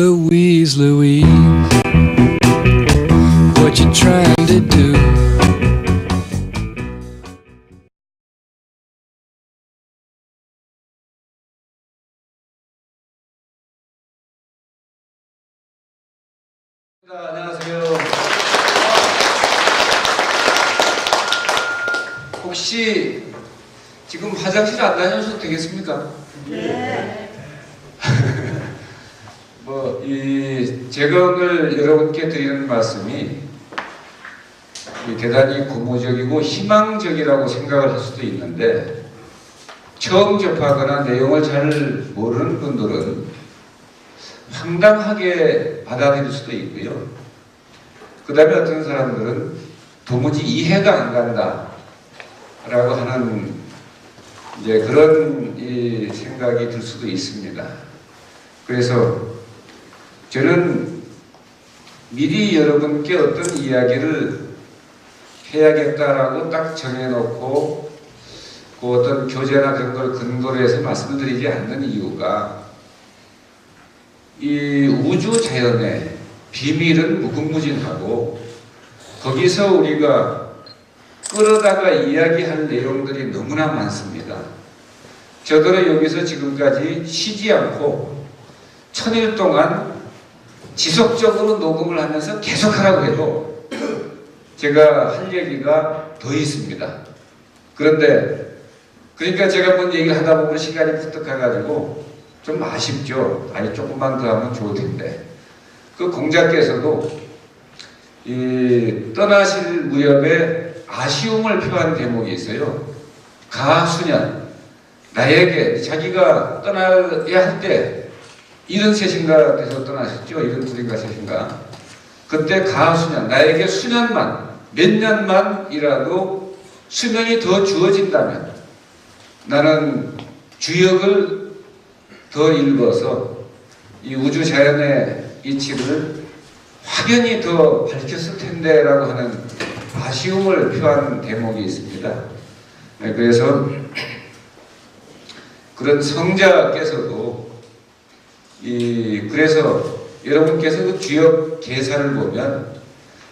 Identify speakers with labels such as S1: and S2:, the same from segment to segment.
S1: Louise, Louise, what you trying to do?
S2: 안녕하세요. 혹시 지금 화장실 안 다녀셔도 되겠습니까? 네. 제가 오늘 여러분께 드리는 말씀이 대단히 고무적이고 희망적이라고 생각을 할 수도 있는데, 처음 접하거나 내용을 잘 모르는 분들은 황당하게 받아들일 수도 있고요. 그 다음에 어떤 사람들은 도무지 이해가 안 간다 라고 하는 그런 생각이 들 수도 있습니다. 그래서 저는 미리 여러분께 어떤 이야기를 해야겠다라고 딱 정해놓고 그 어떤 교재나 그런 걸 근거로 해서 말씀드리지 않는 이유가, 이 우주 자연의 비밀은 무궁무진하고 거기서 우리가 끌어다가 이야기할 내용들이 너무나 많습니다. 저더러 여기서 지금까지 쉬지 않고 1000일 동안 지속적으로 녹음을 하면서 계속하라고 해도 제가 할 얘기가 더 있습니다. 그런데 그러니까 제가 뭔 얘기를 하다 보면 시간이 푸떡 가가지고 좀 아쉽죠. 아니 조금만 더 하면 좋을 텐데. 그 공자께서도 이 떠나실 무렵에 아쉬움을 표한 대목이 있어요. 가수년, 나에게 자기가 떠나야 할 때 73인가 돼서 떠나셨죠. 72인가 3인가. 그때 가수년, 나에게 수년만, 몇 년만이라도 수명이 더 주어진다면 나는 주역을 더 읽어서 이 우주 자연의 이치를 확연히 더 밝혔을 텐데 라고 하는 아쉬움을 표한 대목이 있습니다. 그래서 그런 성자께서도 그래서 여러분께서 그 주역 개사를 보면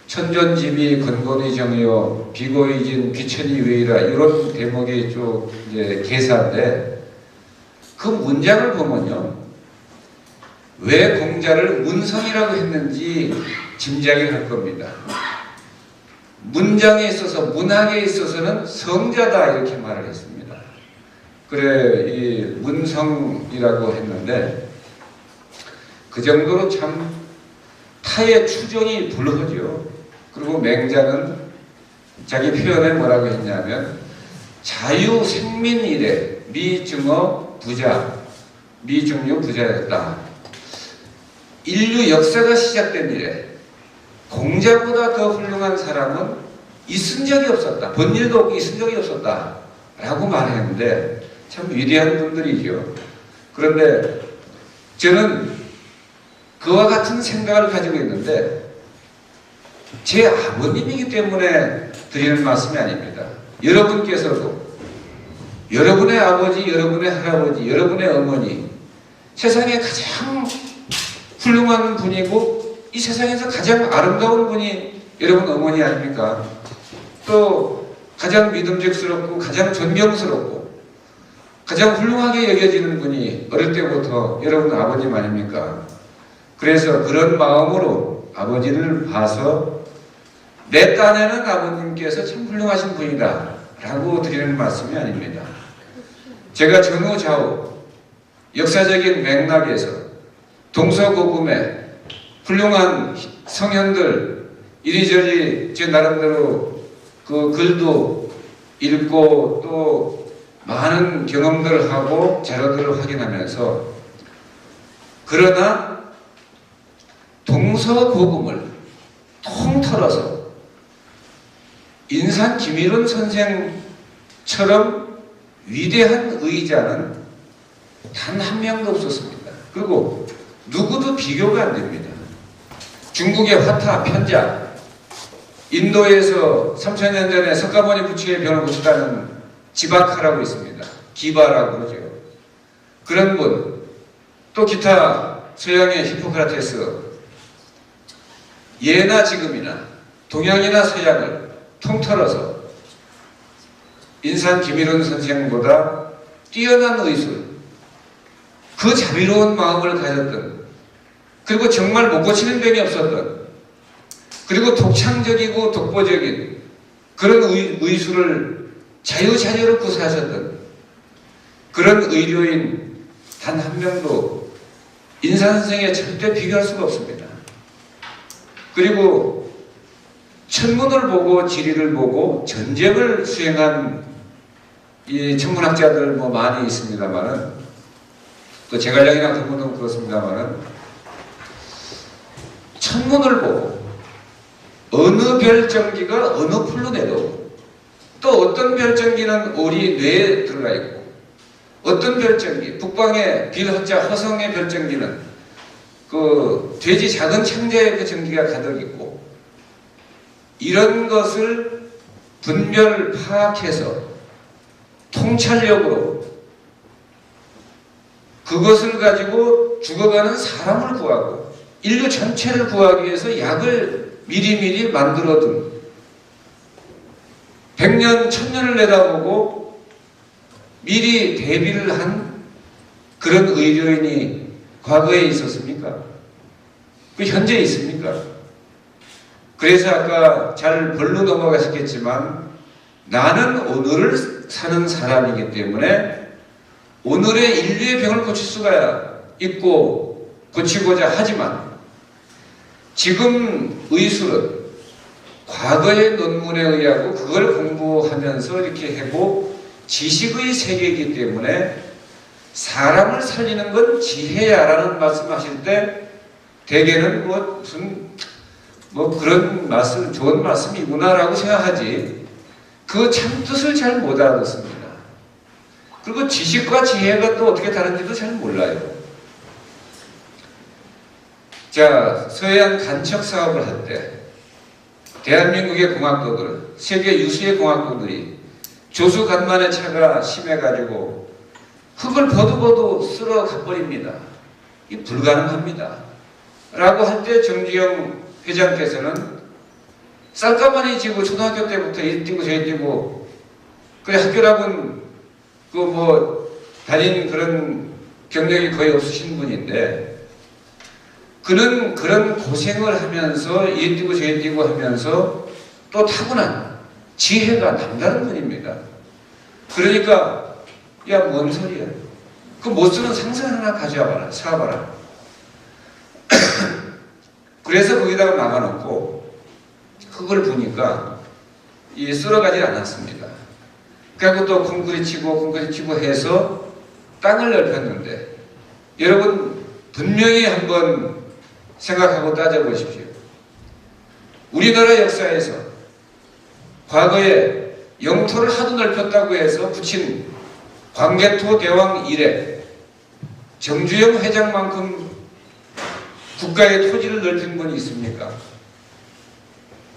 S2: 천존지비 건곤이 정여 비고이진 귀천이 왜이라 이런 대목이 쭉 개사인데, 그 문장을 보면요, 왜 공자를 문성이라고 했는지 짐작이 갈 겁니다. 문장에 있어서, 문학에 있어서는 성자다 이렇게 말을 했습니다. 그래 이 문성이라고 했는데 그 정도로 참 타의 추종이 불허죠. 그리고 맹자는 자기 표현에 뭐라고 했냐면 자유생민이래 미증어 부자, 미증유 부자였다. 인류 역사가 시작된 이래 공자보다 더 훌륭한 사람은 있은 적이 없었다. 본 일도 없고 있은 적이 없었다 라고 말했는데 참 위대한 분들이죠. 그런데 저는 그와 같은 생각을 가지고 있는데 제 아버님이기 때문에 드리는 말씀이 아닙니다. 여러분께서도 여러분의 아버지, 여러분의 할아버지, 여러분의 어머니, 세상에 가장 훌륭한 분이고 이 세상에서 가장 아름다운 분이 여러분 어머니 아닙니까? 또 가장 믿음직스럽고 가장 존경스럽고 가장 훌륭하게 여겨지는 분이 어릴 때부터 여러분 아버님 아닙니까? 그래서 그런 마음으로 아버지를 봐서 내 딴에는 아버님께서 참 훌륭하신 분이다 라고 드리는 말씀이 아닙니다. 제가 전후 좌우 역사적인 맥락에서 동서고금의 훌륭한 성현들 이리저리 제 나름대로 그 글도 읽고 또 많은 경험들을 하고 자료들을 확인하면서, 그러나 동서고금을 통틀어서 인산 김일훈 선생처럼 위대한 의자는 단 한 명도 없었습니다. 그리고 누구도 비교가 안 됩니다. 중국의 화타, 편자, 인도에서 3000년 전에 석가모니 부처의 변을 고쳤다는 지바카라고 있습니다. 기바라고 그러죠. 그런 분, 또 기타 서양의 히포크라테스, 예나 지금이나 동양이나 서양을 통틀어서 인산 김일원 선생보다 뛰어난 의술, 그 자비로운 마음을 가졌던, 그리고 정말 못 고치는 병이 없었던, 그리고 독창적이고 독보적인 그런 의술을 자유자재로 구사하셨던 그런 의료인 단 한 명도 인산 선생에 절대 비교할 수가 없습니다. 그리고 천문을 보고 지리를 보고 전쟁을 수행한 이 천문학자들 뭐 많이 있습니다만은, 또 제갈량이나 동문도 그렇습니다만은, 천문을 보고 어느 별정기가 어느 풀로 내려오고, 또 어떤 별정기는 우리 뇌에 들어가 있고, 어떤 별정기, 북방의 빌허자 허성의 별정기는 그 돼지 작은 창자의 그 전기가 가득 있고, 이런 것을 분별 파악해서 통찰력으로 그것을 가지고 죽어가는 사람을 구하고 인류 전체를 구하기 위해서 약을 미리미리 만들어둔, 100년, 1000년을 내다보고 미리 대비를 한 그런 의료인이 과거에 있었습니까? 그 현재 있습니까? 그래서 아까 잘 벌로 넘어가셨겠지만, 나는 오늘을 사는 사람이기 때문에 오늘의 인류의 병을 고칠 수가 있고 고치고자 하지만, 지금 의술은 과거의 논문에 의하고 그걸 공부하면서 이렇게 하고 지식의 세계이기 때문에 사람을 살리는 건 지혜야라는 말씀하실 때 대개는 뭐 그런 말씀, 좋은 말씀이구나라고 생각하지, 그 참뜻을 잘 못 알아듣습니다. 그리고 지식과 지혜가 또 어떻게 다른지도 잘 몰라요. 자, 서해안 간척 사업을 할 때 대한민국의 공학도들, 세계 유수의 공학도들이 조수간만의 차가 심해가지고 흙을 버두버두 쓸어 가버립니다. 이 불가능합니다. 라고 할 때 정주영 회장께서는 쌀가마니 지고 초등학교 때부터 이 뛰고 저기 뛰고, 그 학교라고는 그 뭐 다닌 그런 경력이 거의 없으신 분인데, 그는 그런 고생을 하면서 이 뛰고 저기 뛰고 하면서 또 타고난 지혜가 남다른 분입니다. 그러니까 야, 뭔 소리야, 그 못 쓰는 상상 하나 가져와봐라, 사와봐라. 그래서 거기다가 막아놓고 흙을 부니까 이 쓸어가지 않았습니다. 그리고 또 콘크리트 치고 해서 땅을 넓혔는데, 여러분 분명히 한번 생각하고 따져보십시오. 우리나라 역사에서 과거에 영토를 하도 넓혔다고 해서 붙인 광개토 대왕 이래 정주영 회장만큼 국가의 토지를 넓힌 분이 있습니까?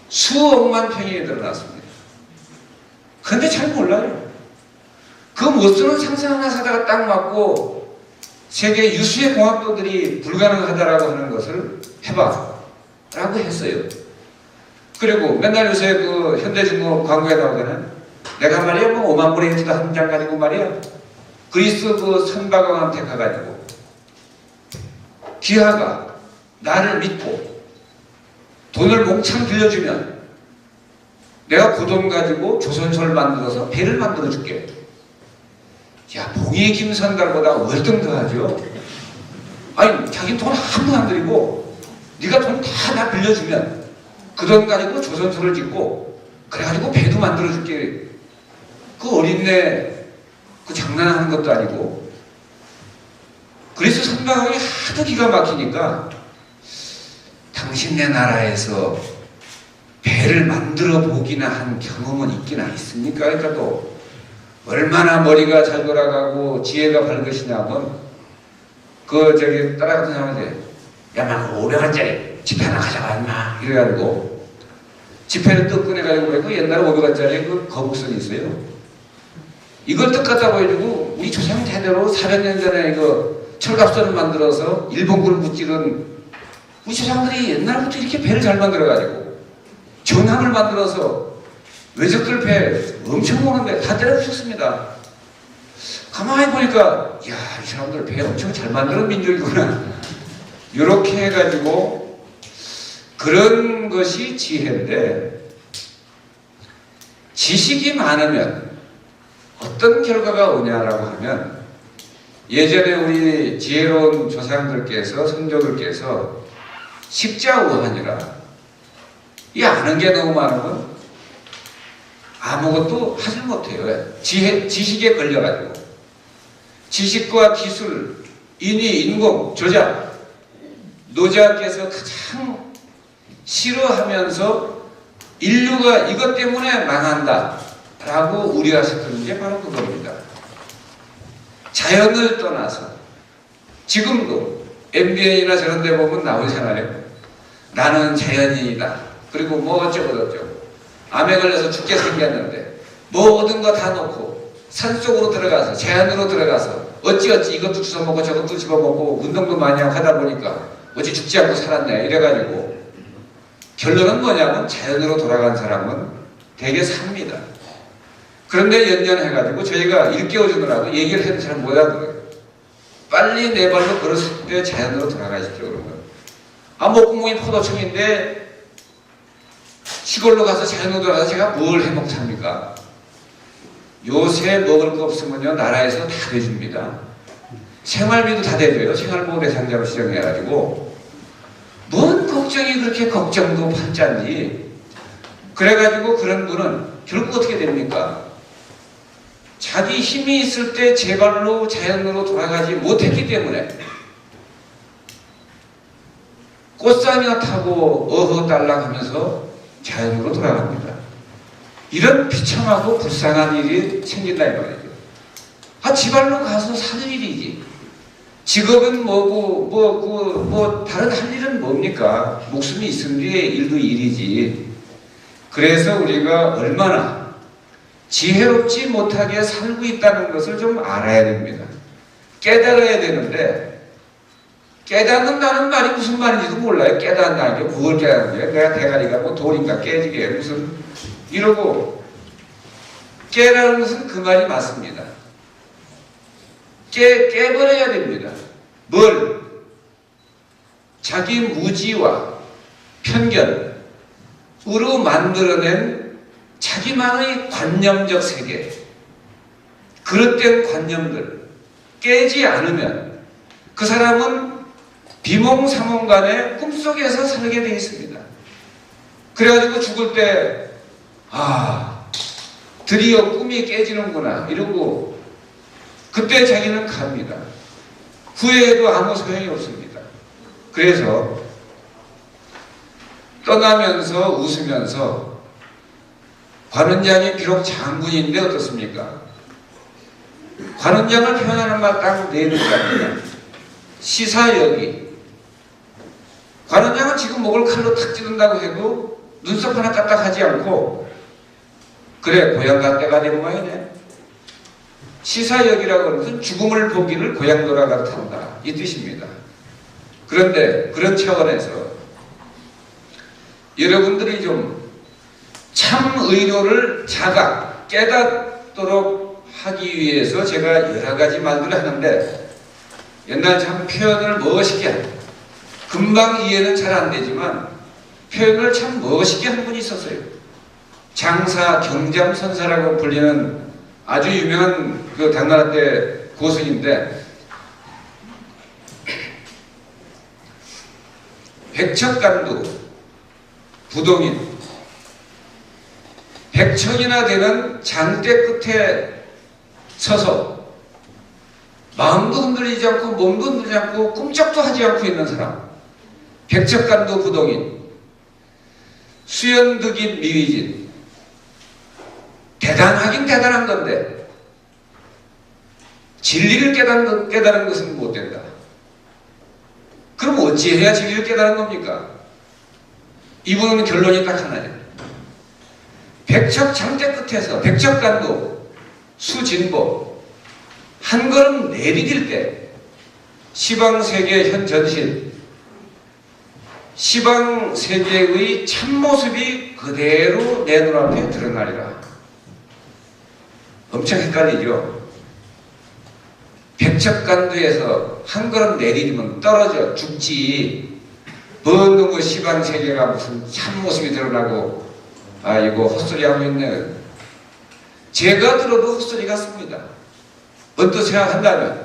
S2: 수억만 평이 늘어났습니다. 근데 잘 몰라요. 그 못쓰는 상상 하나 사다가 딱 맞고 세계 유수의 공학도들이 불가능하다라고 하는 것을 해봐 라고 했어요. 그리고 맨날 요새 그 현대중공 광고에 나오잖아요. 내가 말이야 뭐 5만 불의 해지도 한 장 가지고 말이야 그리스 그 선박왕한테 가가지고 기하가 나를 믿고 돈을 몽창 빌려주면 내가 그 돈 가지고 조선소를 만들어서 배를 만들어 줄게. 야, 봉이 김선달보다 월등 더하죠. 아니, 자기 돈 한 푼 안 들이고 네가 돈 다 나 빌려주면 그 돈 가지고 조선소를 짓고 그래가지고 배도 만들어 줄게. 그 어린애 그 장난하는 것도 아니고. 그래서 선박왕이 하도 기가 막히니까 당신네 나라에서 배를 만들어 보기나 한 경험은 있기나 있습니까? 그러니까 또 얼마나 머리가 잘 돌아가고 지혜가 밝으시냐면 그 저기 따라가던 사람한테 야마 500원짜리 지폐 하나 가져가 임마 이래가지고 지폐를 뜯 꺼내가지고 그 옛날에 500원짜리 그 거북선이 있어요. 이걸 뜯 갖다 보여주고 우리 조상 대대로 400년 전에 이거 철갑선을 만들어서 일본군을 무찌른 우리 조상들이 옛날부터 이렇게 배를 잘 만들어가지고 전함을 만들어서 외적들 배 엄청 오는데 다 때려부셨습니다. 가만히 보니까 야, 이 사람들 배 엄청 잘 만드는 민족이구나. 이렇게 해가지고 그런 것이 지혜인데, 지식이 많으면 어떤 결과가 오냐라고 하면, 예전에 우리 지혜로운 조상들께서, 선조들께서 십자우한이라, 이 아는 게 너무 많으면 아무것도 하질 못해요. 지식에 걸려가지고. 지식과 기술, 인위, 인공, 조작, 노자께서 가장 싫어하면서 인류가 이것 때문에 망한다 라고 우려하셨던 게 바로 그겁니다. 자연을 떠나서 지금도 MBN이나 저런 데 보면 나오잖아요. 나는 자연인이다. 그리고 뭐 어쩌고저쩌고. 암에 걸려서 죽게 생겼는데 모든 거 다 놓고 산속으로 들어가서, 자연으로 들어가서 어찌어찌 이것도 주워먹고 저것도 집어먹고 운동도 많이 하고 하다 보니까 어찌 죽지 않고 살았네 이래가지고, 결론은 뭐냐면 자연으로 돌아간 사람은 되게 삽니다. 그런데 연연해가지고 저희가 일깨워주느라고 얘기를 해도 잘 못 알아들어요. 빨리 내 발로 걸었을 때 자연으로 돌아가십시오 그러면. 아, 목구멍이 포도청인데 시골로 가서 자연으로 돌아가서 제가 뭘 해먹고 삽니까? 요새 먹을 거 없으면요 나라에서 다 대줍니다. 생활비도 다 대줘요. 생활보호 대상자로 지정해가지고. 뭔 걱정이 그렇게 걱정도 팔자인지. 그래가지고 그런 분은 결국 어떻게 됩니까? 자기 힘이 있을 때 제 발로 자연으로 돌아가지 못했기 때문에 꽃상이나 타고 어허달랑 하면서 자연으로 돌아갑니다. 이런 비참하고 불쌍한 일이 생긴다 이 말이죠. 아, 지발로 가서 사는 일이지. 직업은 뭐고, 다른 할 일은 뭡니까? 목숨이 있은 뒤에 일도 일이지. 그래서 우리가 얼마나 지혜롭지 못하게 살고 있다는 것을 좀 알아야 됩니다. 깨달아야 되는데, 깨닫는다는 말이 무슨 말인지도 몰라요. 깨닫는다는 게 뭘 깨닫는 거예요? 내가 대가리가 뭐 돌인가 깨지게 무슨 이러고. 깨라는 것은 그 말이 맞습니다. 깨버려야 됩니다. 뭘? 자기 무지와 편견으로 만들어낸 자기만의 관념적 세계, 그릇된 관념들 깨지 않으면 그 사람은 비몽사몽간에 꿈속에서 살게 되어 있습니다. 그래가지고 죽을 때 드디어 꿈이 깨지는구나 이러고 그때 자기는 갑니다. 후회해도 아무 소용이 없습니다. 그래서 떠나면서 웃으면서, 관원장이 비록 장군인데 어떻습니까? 관원장을 표현하는 말 딱 네 글자입니다. 시사여기. 관원장은 지금 목을 칼로 탁 찌른다고 해도 눈썹 하나 까딱하지 않고, 그래 고향 갈 때가 된 모양이네. 시사여기라고 하는 것은 죽음을 보기를 고향 돌아가듯 한다 이 뜻입니다. 그런데 그런 차원에서 여러분들이 좀 참 의료를 자각 깨닫도록 하기 위해서 제가 여러 가지 말들을 하는데, 옛날 참 표현을 멋있게 하는, 금방 이해는 잘 안 되지만 표현을 참 멋있게 한 분이 있었어요. 장사 경잠선사라고 불리는 아주 유명한 그 당나라 때 고수인데, 백척간두 부동인 100척이나 되는 장대 끝에 서서 마음도 흔들리지 않고 몸도 흔들리지 않고 꿈쩍도 하지 않고 있는 사람, 백척간두 부동인, 수연득인 미위진. 대단하긴 대단한 건데 진리를 깨달은 것은 못 된다. 그럼 어찌해야 진리를 깨달은 겁니까? 이분은 결론이 딱 하나예요. 백척 장대 끝에서 백척간도 수진보 한 걸음 내디딜 때 시방세계 현 전신, 시방세계의 참모습이 그대로 내 눈앞에 드러나리라. 엄청 헷갈리죠. 백척간두에서 한 걸음 내리면 떨어져 죽지. 뭔 놈의 시방세계가 무슨 참모습이 드러나고 아이고 헛소리하고 있네. 제가 들어도 헛소리 같습니다. 언뜻 생각한다면.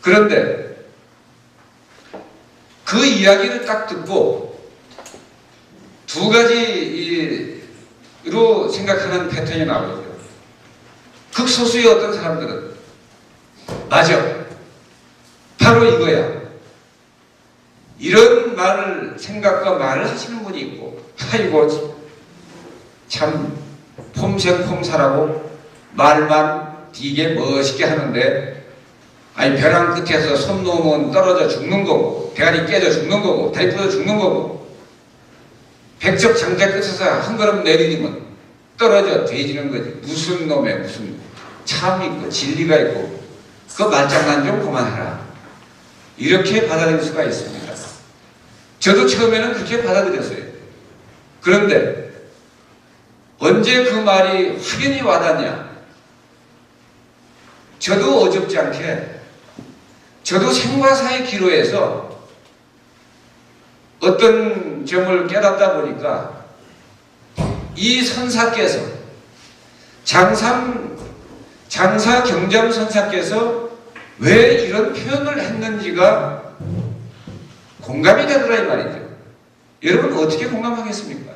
S2: 그런데 그 이야기를 딱 듣고 두 가지로 생각하는 패턴이 나오죠. 극소수의 어떤 사람들은 맞아, 바로 이거야. 이런 생각과 말을 하시는 분이 있고, 아이고 참 폼생폼사라고 말만 되게 멋있게 하는데, 아니 벼랑 끝에서 손 놓으면 떨어져 죽는 거고, 대가리 깨져 죽는 거고, 다리 부러져 죽는 거고, 백척 장자 끝에서 한 걸음 내리면 떨어져 돼지는 거지. 무슨 놈에 무슨 참이 있고 진리가 있고, 그 말장난 좀 그만해라. 이렇게 받아들일 수가 있습니다. 저도 처음에는 그렇게 받아들였어요. 그런데 언제 그 말이 확연히 와닿냐? 저도 어줍지 않게, 저도 생과 사의 기로에서 어떤 점을 깨닫다 보니까 이 선사께서 장사 경점 선사께서 왜 이런 표현을 했는지가 공감이 되더라 이 말이죠. 여러분 어떻게 공감하겠습니까?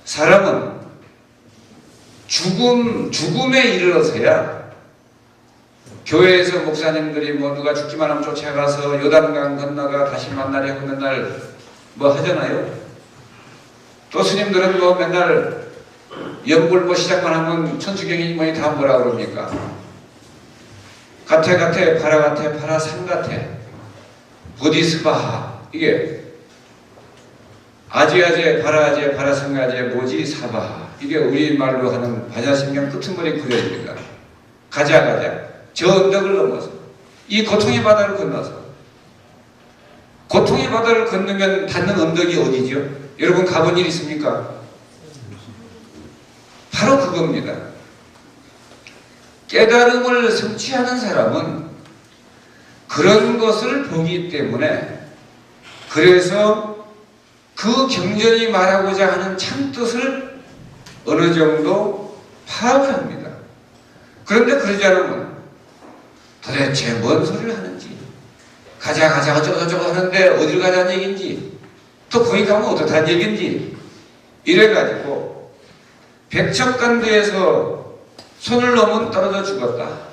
S2: 사람은 죽음에 이르러서야, 교회에서 목사님들이 뭐 누가 죽기만 하면 쫓아가서 요단강 건너가 다시 만나려 하고 맨날 뭐 하잖아요. 또 스님들은 뭐 맨날 연불보 시작만 하면 천수경이 뭐니 다 뭐라 그럽니까? 가테 파라 가테 파라 산 가테 보디스바하, 이게 아제아제 파라아제 파라상가제 모지 사바하, 이게 우리말로 하는 반야심경 끄트머리 구절입니다. 가자 저 언덕을 넘어서 이 고통의 바다를 건너서, 고통의 바다를 건너면 닿는 언덕이 어디죠? 여러분 가본 일 있습니까? 바로 그겁니다. 깨달음을 성취하는 사람은 그런 것을 보기 때문에, 그래서 그 경전이 말하고자 하는 참뜻을 어느 정도 파악을 합니다. 그런데 그러지 않으면 도대체 뭔 소리를 하는지, 가자 어쩌고 하는데 어디를 가자는 얘기인지, 또 거기 가면 어떻다는 얘기인지, 이래가지고 백척간두에서 손을 놓으면 떨어져 죽었다.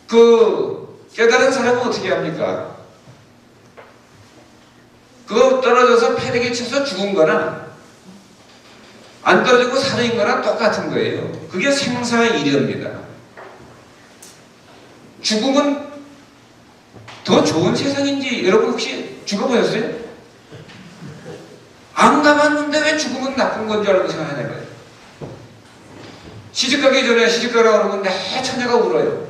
S2: 그 깨달은 사람은 어떻게 합니까? 그거 떨어져서 패대기 쳐서 죽은 거나 안 떨어지고 살인 거나 똑같은 거예요. 그게 생사의 이려입니다. 죽음은 더 좋은 세상인지 여러분 혹시 죽어보셨어요? 안 가봤는데 왜 죽음은 나쁜 건 줄 알고 생각하냐고요. 시집가기 전에 시집가라고 그러면 내 처녀가 울어요.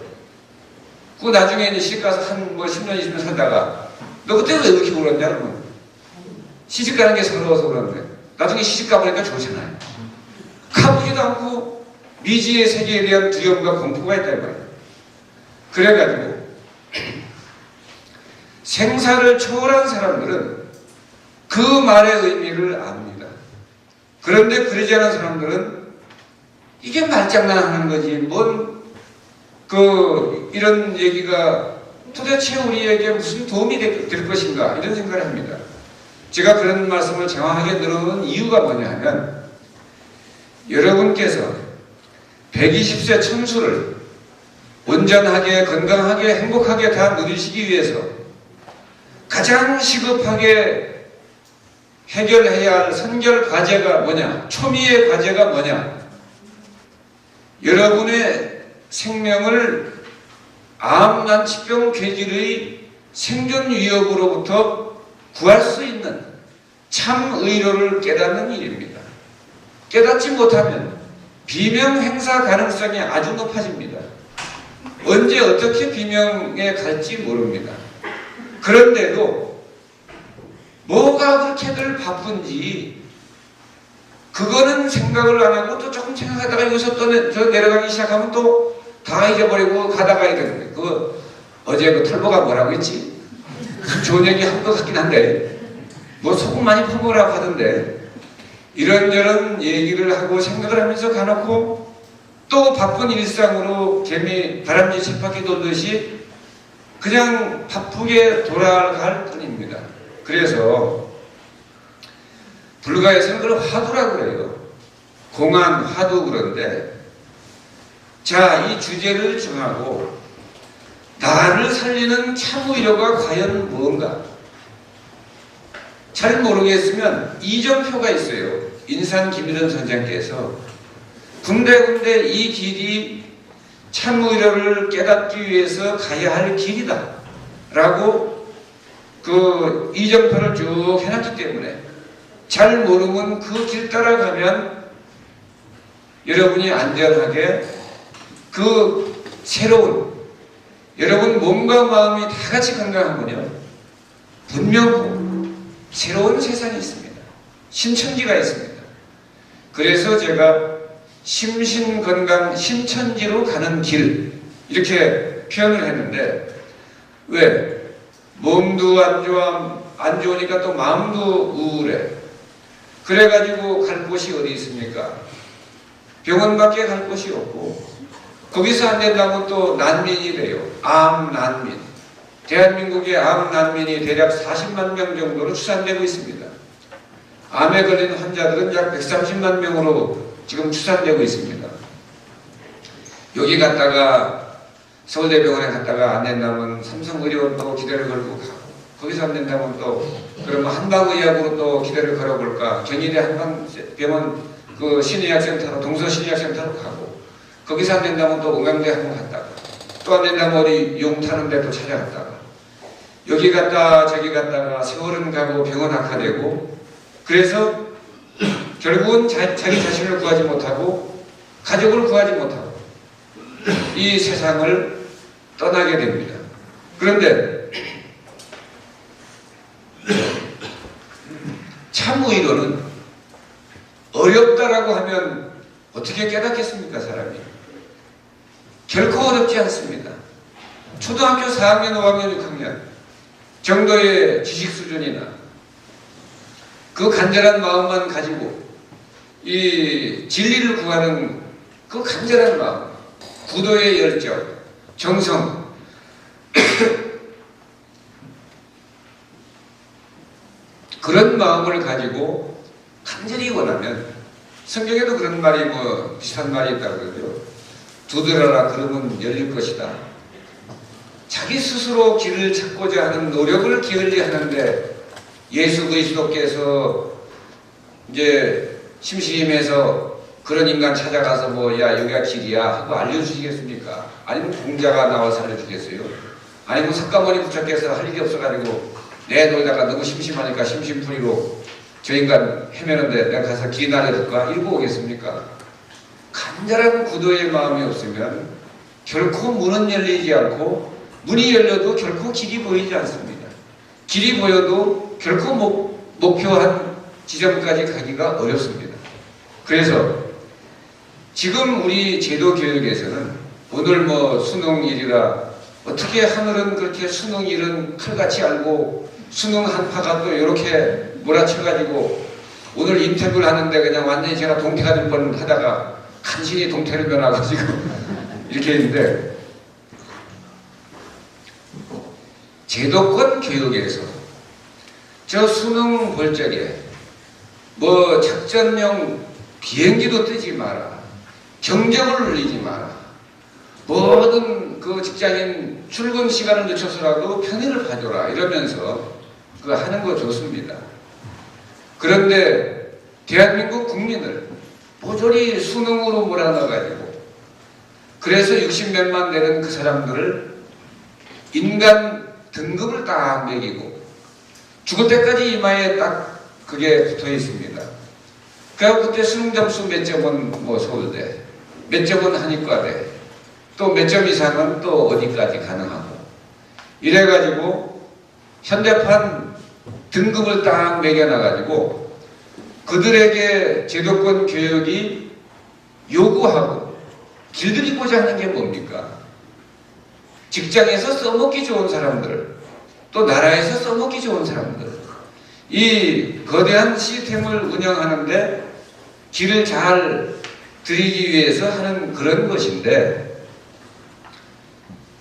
S2: 그 나중에 이제 시집가서 한 10년 20년 살다가 너 그때 왜 이렇게 울었냐 그러면 시집가는 게 서러워서 그러는데 나중에 시집가 보니까 좋잖아요. 가보지도 않고 미지의 세계에 대한 두려움과 공포가 있다 말이에요. 그래가지고 생사를 초월한 사람들은 그 말의 의미를 압니다. 그런데 그러지 않은 사람들은 이게 말장난하는 거지, 이런 얘기가 도대체 우리에게 무슨 도움이 될 것인가, 이런 생각을 합니다. 제가 그런 말씀을 장황하게 늘어놓은 이유가 뭐냐 하면, 여러분께서 120세 천수를 온전하게 건강하게 행복하게 다 누리시기 위해서 가장 시급하게 해결해야 할 선결 과제가 뭐냐, 초미의 과제가 뭐냐, 여러분의 생명을 암, 난치병, 괴질의 생존 위협으로부터 구할 수 있는 참 의료를 깨닫는 일입니다. 깨닫지 못하면 비명 행사 가능성이 아주 높아집니다. 언제 어떻게 비명에 갈지 모릅니다. 그런데도 뭐가 그렇게들 바쁜지 그거는 생각을 안 하고 또 조금 생각하다가 여기서 또 저 내려가기 시작하면 또 다 잊어버리고 가다가 이러는데 그 어제 그 털보가 뭐라고 했지? 좋은 얘기 한 것 같긴 한데 뭐 소금 많이 퍼먹으라고 하던데 이런저런 얘기를 하고 생각을 하면서 가놓고 또 바쁜 일상으로 개미 다람쥐 쳇바퀴 돌듯이 그냥 바쁘게 돌아갈 뿐입니다. 그래서 불가에서는 그걸 화두라고 그래요. 공안 화두 그런데 자, 이 주제를 정하고 나를 살리는 참의료가 과연 무언가? 잘 모르겠으면 이정표가 있어요. 인산 김일원 선생께서 군데군데 이 길이 참의료를 깨닫기 위해서 가야 할 길이다 라고 그 이정표를 쭉 해놨기 때문에 잘 모르면 그 길 따라가면 여러분이 안전하게 그 새로운 여러분 몸과 마음이 다 같이 건강하면요 분명히 새로운 세상이 있습니다. 신천지가 있습니다. 그래서 제가 심신건강 신천지로 가는 길 이렇게 표현을 했는데 왜? 몸도 안 좋으니까 또 마음도 우울해. 그래가지고 갈 곳이 어디 있습니까? 병원밖에 갈 곳이 없고 거기서 안 된다면 또 난민이 돼요. 암 난민. 대한민국의 암 난민이 대략 40만 명 정도로 추산되고 있습니다. 암에 걸린 환자들은 약 130만 명으로 지금 추산되고 있습니다. 여기 갔다가 서울대병원에 갔다가 안 된다면 삼성의료원 또 기대를 걸고 가고 거기서 안 된다면 또 그러면 한방의학으로 또 기대를 걸어볼까 경희대 한방병원 그 신의학센터로 동서신의학센터로 가고 거기서 안 된다면 또 응강대 한번 갔다가 또 안 된다면 어디 용 타는 데 또 찾아갔다가 여기 갔다 저기 갔다가 세월은 가고 병원 악화되고 그래서 결국은 자기 자신을 구하지 못하고 가족을 구하지 못하고 이 세상을 떠나게 됩니다. 그런데 참의로는 어렵다라고 하면 어떻게 깨닫겠습니까, 사람이? 결코 어렵지 않습니다. 초등학교 4학년, 5학년, 6학년 정도의 지식 수준이나 그 간절한 마음만 가지고 이 진리를 구하는 그 간절한 마음, 구도의 열정, 정성 그런 마음을 가지고 간절히 원하면 성경에도 그런 말이 뭐 비슷한 말이 있다고 그러죠. 두드려라 그러면 열릴 것이다. 자기 스스로 길을 찾고자 하는 노력을 게을리 하는데 예수 그리스도께서 이제 심심해서 그런 인간 찾아가서 뭐 야 여기가 길이야 하고 알려주시겠습니까? 아니면 공자가 나와서 알려주겠어요? 아니면 석가모니 부처께서 할 일이 없어가지고 내 너희다가 너무 심심하니까 심심풀이로 저 인간 헤매는데 내가 가서 길 알려줄까? 이러고 오겠습니까? 간절한 구도의 마음이 없으면 결코 문은 열리지 않고 문이 열려도 결코 길이 보이지 않습니다. 길이 보여도 결코 목표한 지점까지 가기가 어렵습니다. 그래서 지금 우리 제도 교육에서는 오늘 뭐 수능일이라 어떻게 하늘은 그렇게 수능일은 칼같이 알고 수능 한파가 또 이렇게 몰아쳐가지고 오늘 인터뷰를 하는데 그냥 완전히 제가 동태가 될 뻔 하다가 간신히 동태를 변화가지고 이렇게 했는데 제도권 교육에서 저 수능 볼 적에 뭐 작전용 비행기도 뜨지 마라, 경적을 울리지 마라, 모든 그 직장인 출근 시간을 늦춰서라도 편의를 봐줘라 이러면서 그거 하는 거 좋습니다. 그런데 대한민국 국민을 모조리 수능으로 몰아넣어가지고 그래서 60몇만 되는 그 사람들을 인간 등급을 딱 매기고 죽을 때까지 이마에 딱 그게 붙어 있습니다. 그래서 그때 수능 점수 몇 점은 뭐 서울대, 몇 점은 한의과대, 또 몇 점 이상은 또 어디까지 가능하고 이래가지고 현대판 등급을 딱 매겨놔가지고 그들에게 제도권 교육이 요구하고 길들이고자 하는 게 뭡니까? 직장에서 써먹기 좋은 사람들, 또 나라에서 써먹기 좋은 사람들, 이 거대한 시스템을 운영하는데 길을 잘 들이기 위해서 하는 그런 것인데,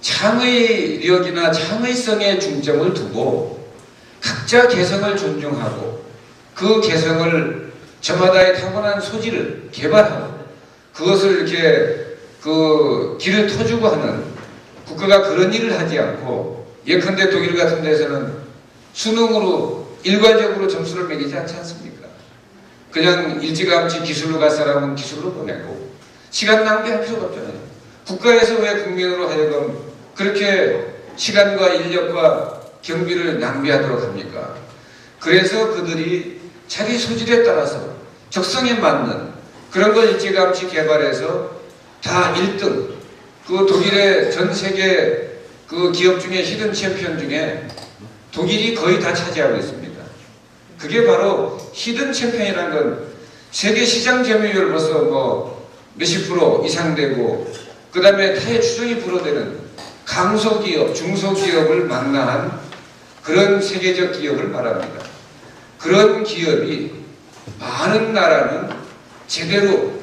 S2: 창의력이나 창의성에 중점을 두고 각자 개성을 존중하고 그 개성을 저마다의 타고난 소질을 개발하고 그것을 이렇게 그 길을 터주고 하는 국가가 그런 일을 하지 않고, 예컨대 독일 같은 데서는 수능으로 일괄적으로 점수를 매기지 않지 않습니까? 그냥 일찌감치 기술로 갈 사람은 기술로 보내고 시간 낭비할 필요가 없잖아요. 국가에서 왜 국민으로 하여금 그렇게 시간과 인력과 경비를 낭비하도록 합니까? 그래서 그들이 자기 소질에 따라서 적성에 맞는 그런 걸 일찌감치 개발해서 다 1등, 그 독일의 전 세계 그 기업 중에 히든 챔피언 중에 독일이 거의 다 차지하고 있습니다. 그게 바로 히든 챔피언이라는 건 세계 시장 점유율 벌써 뭐 몇십 프로 이상 되고, 그 다음에 타의 추종이 불어대는 강소기업, 중소기업을 망라한 그런 세계적 기업을 말합니다. 그런 기업이 많은 나라는 제대로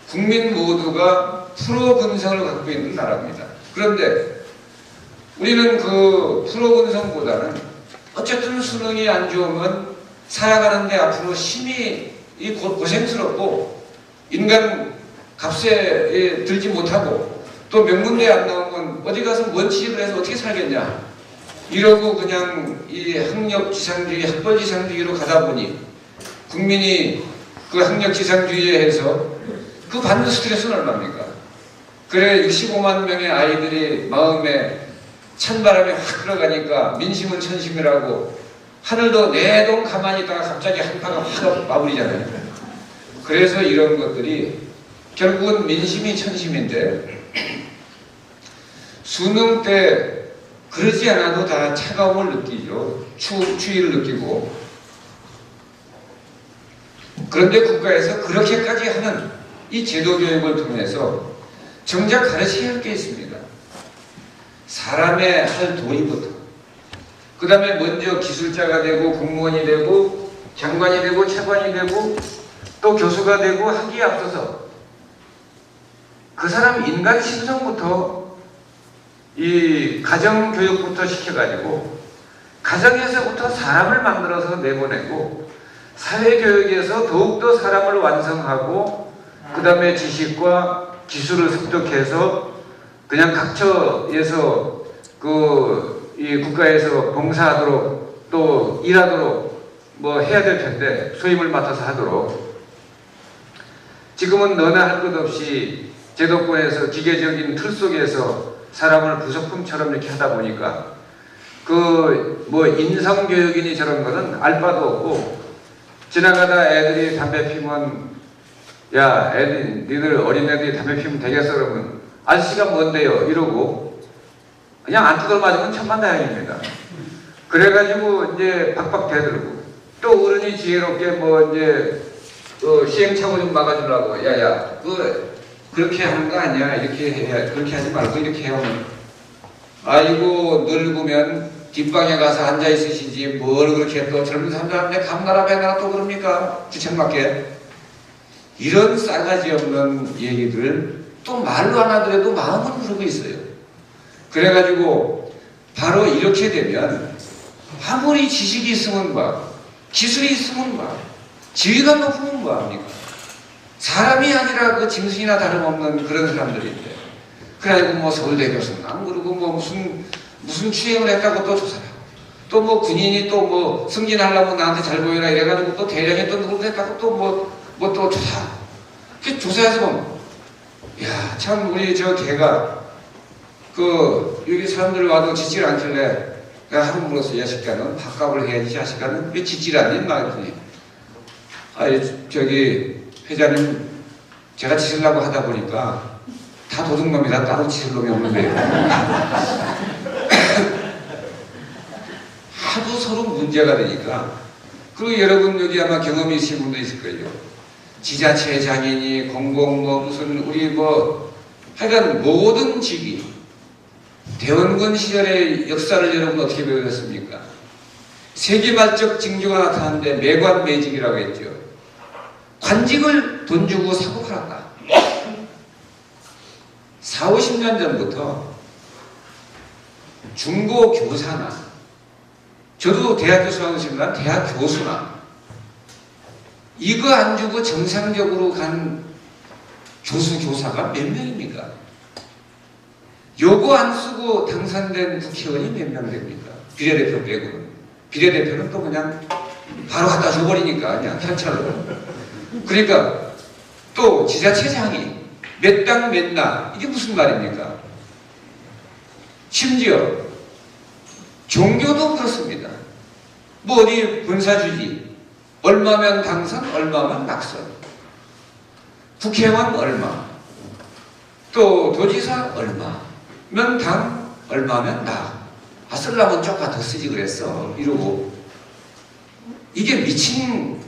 S2: 국민 모두가 프로 근성을 갖고 있는 나라입니다. 그런데 우리는 그 프로 근성보다는 어쨌든 수능이 안 좋으면 살아가는데 앞으로 심히 고생스럽고 인간 값에 들지 못하고 또 명문대 안 나오면 어디 가서 뭔 취직을 해서 어떻게 살겠냐 이러고 그냥 이 학력지상주의, 학벌지상주의로 가다 보니 국민이 그 학력지상주의에 해서 그 받는 스트레스는 얼마입니까? 그래 65만 명의 아이들이 마음에 찬바람이 확 들어가니까 민심은 천심이라고 하늘도 내동 가만히 있다가 갑자기 한파가 확 와버리잖아요. 그래서 이런 것들이 결국은 민심이 천심인데, 수능 때 그러지 않아도 다 차가움을 느끼죠. 추위를 느끼고. 그런데 국가에서 그렇게까지 하는 이 제도교육을 통해서 정작 가르쳐야 할 게 있습니다. 사람의 할 도리부터, 그 다음에 먼저 기술자가 되고 공무원이 되고 장관이 되고 차관이 되고 또 교수가 되고 하기에 앞서서 그 사람 인간 심성부터 이 가정교육부터 시켜가지고 가정에서부터 사람을 만들어서 내보내고 사회교육에서 더욱더 사람을 완성하고 그 다음에 지식과 기술을 습득해서 그냥 각처에서 이 국가에서 봉사하도록 또 일하도록 뭐 해야 될 텐데 소임을 맡아서 하도록, 지금은 너나 할 것 없이 제도권에서 기계적인 틀 속에서 사람을 부속품처럼 이렇게 하다 보니까 그 뭐 인성교육이니 저런 거는 알 바도 없고, 지나가다 애들이 담배 피면 야 애들 니들 어린애들이 담배 피면 되겠어 그러면 아저씨가 뭔데요 이러고 그냥 안 두들 맞으면 천만다행입니다. 그래가지고 이제 박박 대들고, 또 어른이 지혜롭게 뭐 이제 시행착오 좀 막아주려고 야야 그렇게 하는 거 아니야, 이렇게 해야, 그렇게 하지 말고 이렇게 해오면 아이고 늙으면 뒷방에 가서 앉아 있으시지 뭘 그렇게 또 젊은 사람들한테 감나라 배나라 또 그럽니까, 주책맞게. 이런 싸가지 없는 얘기들을 또 말로 안 하더라도 마음은 그러고 있어요. 그래가지고 바로 이렇게 되면 아무리 지식이 있으면 뭐 기술이 있으면 뭐 지위가 높으면 뭐합니까? 사람이 아니라 그 짐승이나 다름없는 그런 사람들인데, 그래가지고 뭐 서울대 교수나 그리고 뭐 무슨 취행을 했다고 또 조사하고, 또 뭐 군인이 또 뭐 승진하려면 나한테 잘 보여라 이래가지고 또 대령이 또 누구 했다고 또 뭐 또 조사하고, 그 조사해서 보면 야 참 우리 저 걔가 그 여기 사람들 와도 짓질 않길래 내가 한번 물었어. 야 새끼야 넌 밥값을 해야지 자식아 넌 왜 짓질 않니? 막 그랬더니 저기 회장님 제가 짓으려고 하다 보니까 다 도둑놈이다 따로 치실 놈이 없는데요. 하도 서로 문제가 되니까. 그리고 여러분 여기 아마 경험이 있으신 분도 있을 거예요. 지자체 장인이 공공 뭐 무슨 우리 뭐 하여간 모든 직위 대원군 시절의 역사를 여러분 어떻게 배우셨습니까? 세기말적 징조가 나타났는데 매관매직이라고 했죠. 관직을 돈 주고 사고 팔았다. 4, 50년 전부터 중고 교사나 저도 대학교 수강생이지만 대학 교수나 이거 안 주고 정상적으로 간 교수 교사가 몇 명입니까? 요거 안 쓰고 당선된 국회의원이 몇 명 됩니까? 비례대표 빼고는. 비례대표는 또 그냥 바로 갖다 줘버리니까 그냥 현찰로. 그러니까 또 지자체장이 몇 당 몇 나 이게 무슨 말입니까? 심지어 종교도 그렇습니다. 뭐 어디 군사주지 얼마면 당선 얼마면 낙선 국회의원 얼마 또 도지사 얼마면 당 얼마면 나 쓰려면 조금 더 쓰지 그랬어 이러고 이게 미친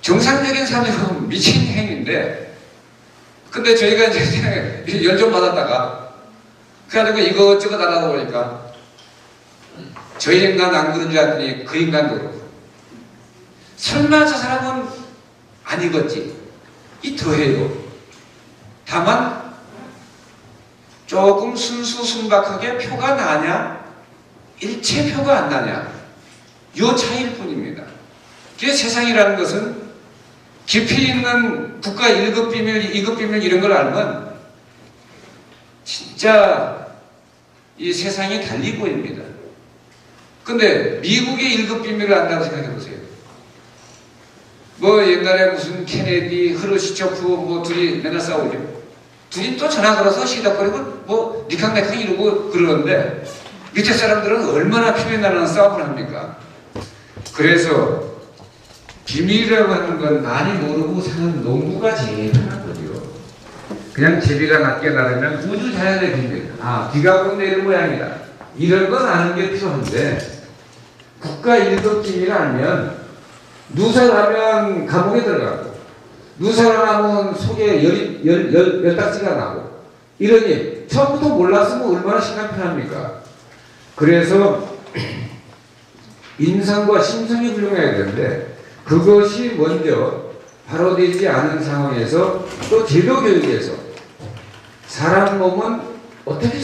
S2: 정상적인 사람이고 미친 행위인데 근데 저희가 이제 열 좀 받았다가 그래가지고 이것저것 하다 보니까 저 인간 안 그런 줄 알았더니 그 인간도 그렇고 설마 저 사람은 안 읽었지 이 더해요. 다만 조금 순수순박하게 표가 나냐 일체표가 안 나냐 요 차이일 뿐입니다. 그래서 세상이라는 것은 깊이 있는 국가 1급 비밀, 2급 비밀 이런 걸 알면 진짜 이 세상이 달리 보입니다. 근데 미국의 1급 비밀을 안다고 생각해 보세요. 뭐 옛날에 무슨 케네디, 흐르시초프 뭐 둘이 맨날 싸우죠. 둘이 또 전화 걸어서 시덕거리고 뭐 니캉내캉 이러고 그러는데 밑에 사람들은 얼마나 피면 나는 싸움을 합니까? 그래서 비밀이라고 하는 건 많이 모르고 사는 농부가 제일 편한 거죠. 그냥 제비가 낮게 나르면 우주 자연의 비밀. 아, 비가 곧 내리는 모양이다. 이런 건 아는 게 필요한데 국가 1급 비밀을 알면 누사를 하면 감옥에 들어가고 누사를 하면 속에 열딱지가 나고 이러니 처음부터 몰랐으면 얼마나 시간 편합니까? 그래서 인성과 심성이 훌륭해야 되는데 그것이 먼저 바로 되지 않은 상황에서 또 제도 교육에서 사람 몸은 어떻게